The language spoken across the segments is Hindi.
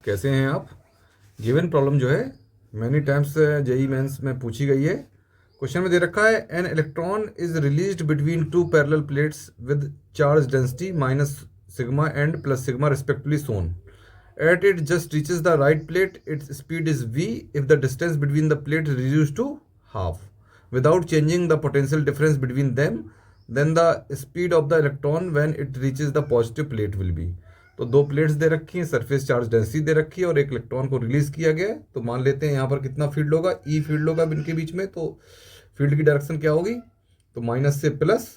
कैसे हैं आप। गिवन प्रॉब्लम जो है मैनी टाइम्स जेई मेंस में पूछी गई है। क्वेश्चन में दे रखा है an electron is released between two parallel plates with charge density minus sigma and plus sigma respectively soon at it just reaches the right plate its speed is v if the distance between the plate reduce to half without changing the potential difference between them then the speed of the electron when it reaches the positive plate will be। तो दो प्लेट्स दे रखी हैं, सरफेस चार्ज डेंसिटी दे रखी है और एक इलेक्ट्रॉन को रिलीज किया गया है। तो मान लेते हैं यहाँ पर कितना फील्ड होगा, ई फील्ड होगा इनके बीच में। तो फील्ड की डायरेक्शन क्या होगी, तो माइनस से प्लस।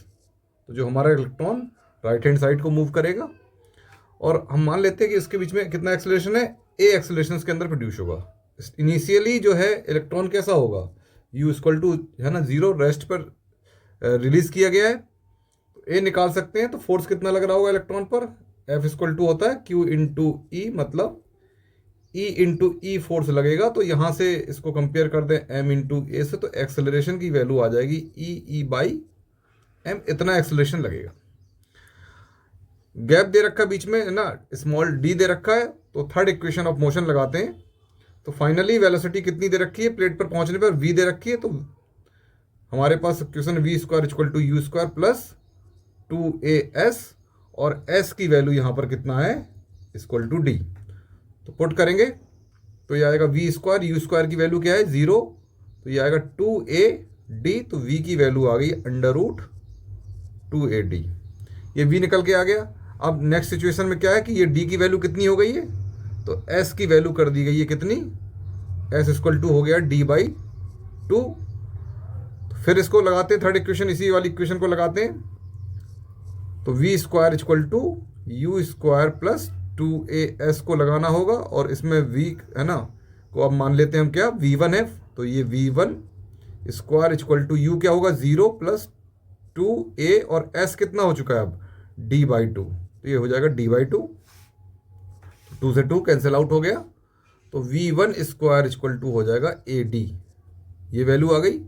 तो जो हमारा इलेक्ट्रॉन राइट हैंड साइड को मूव करेगा और हम मान लेते हैं कि इसके बीच में कितना एक्सेलरेशन है, ए एक्सेलरेशन के अंदर प्रोड्यूस होगा। इनिशियली जो है इलेक्ट्रॉन कैसा होगा, यू इक्वल टू है ना 0, रेस्ट पर रिलीज किया गया है। तो ए निकाल सकते हैं। तो फोर्स कितना लग रहा होगा इलेक्ट्रॉन पर, एफ इक्वल टू होता है क्यू इंटू ई, मतलब ई इंटू ई फोर्स लगेगा। तो यहाँ से इसको कंपेयर कर दें एम इंटू ए से, तो एक्सेलरेशन की वैल्यू आ जाएगी ई बाई एम, इतना एक्सेलरेशन लगेगा। गैप दे रखा है बीच में है ना, स्मॉल डी दे रखा है। तो थर्ड इक्वेशन ऑफ मोशन लगाते हैं। तो फाइनली वेलोसिटी कितनी दे रखी है, प्लेट पर पहुंचने पर v दे रखी है। तो हमारे पास equation v square equal to u square plus 2as और s की वैल्यू यहाँ पर कितना है, इक्वल टू d। तो पुट करेंगे तो ये आएगा v स्क्वायर, यू स्क्वायर की वैल्यू क्या है 0, तो ये आएगा 2ad। तो v की वैल्यू आ गई अंडर रूट 2ad, ये v निकल के आ गया। अब नेक्स्ट सिचुएशन में क्या है कि ये d की वैल्यू कितनी हो गई है, तो s की वैल्यू कर दी गई है कितनी, s इक्वल टू हो गया d बाई 2। फिर इसको लगाते हैं थर्ड इक्वेशन, इसी वाली इक्वेशन को लगाते हैं। तो v square equal to u square plus 2as को लगाना होगा और इसमें v है ना को अब मान लेते हैं हम क्या, v1 है। तो ये v1 square equal to you क्या होगा 0 प्लस 2a और s कितना हो चुका है अब d बाई 2। तो ये हो जाएगा d बाई 2, 2 से 2 कैंसिल आउट हो गया। तो v1 स्क्वायर इक्वल टू हो जाएगा ad, ये वैल्यू आ गई।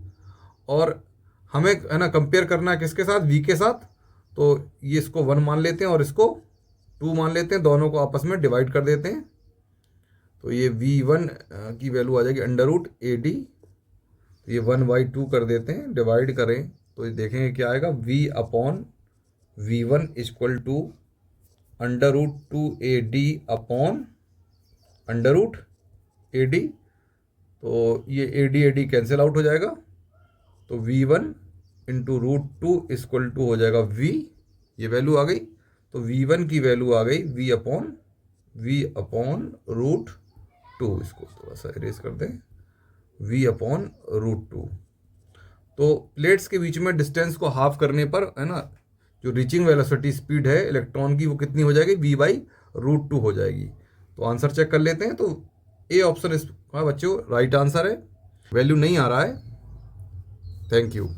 और हमें है ना कंपेयर करना है किसके साथ, v के साथ। तो ये इसको 1 मान लेते हैं और इसको 2 मान लेते हैं, दोनों को आपस में डिवाइड कर देते हैं। तो ये v1 की वैल्यू आ जाएगी अंडर रूट ad। तो ये 1/2 कर देते हैं, डिवाइड करें तो ये देखेंगे क्या आएगा, v upon v1 equal to under root 2ad upon under root ad। तो ये ad कैंसिल आउट हो जाएगा। तो v1 into root 2 equal to हो जाएगा v, ये वैल्यू आ गई। तो v1 की वैल्यू आ गई v अपॉन रूट 2, इसको थोड़ा सा इरेज कर दें, v अपॉन रूट 2। तो प्लेट्स के बीच में डिस्टेंस को हाफ करने पर है ना जो रीचिंग वेलोसिटी स्पीड है इलेक्ट्रॉन की वो कितनी हो जाएगी, v बाई रूट 2 हो जाएगी। तो आंसर चेक कर लेते हैं। तो ए ऑप्शन इसका बच्चों राइट आंसर है, वैल्यू नहीं आ रहा है। Thank you.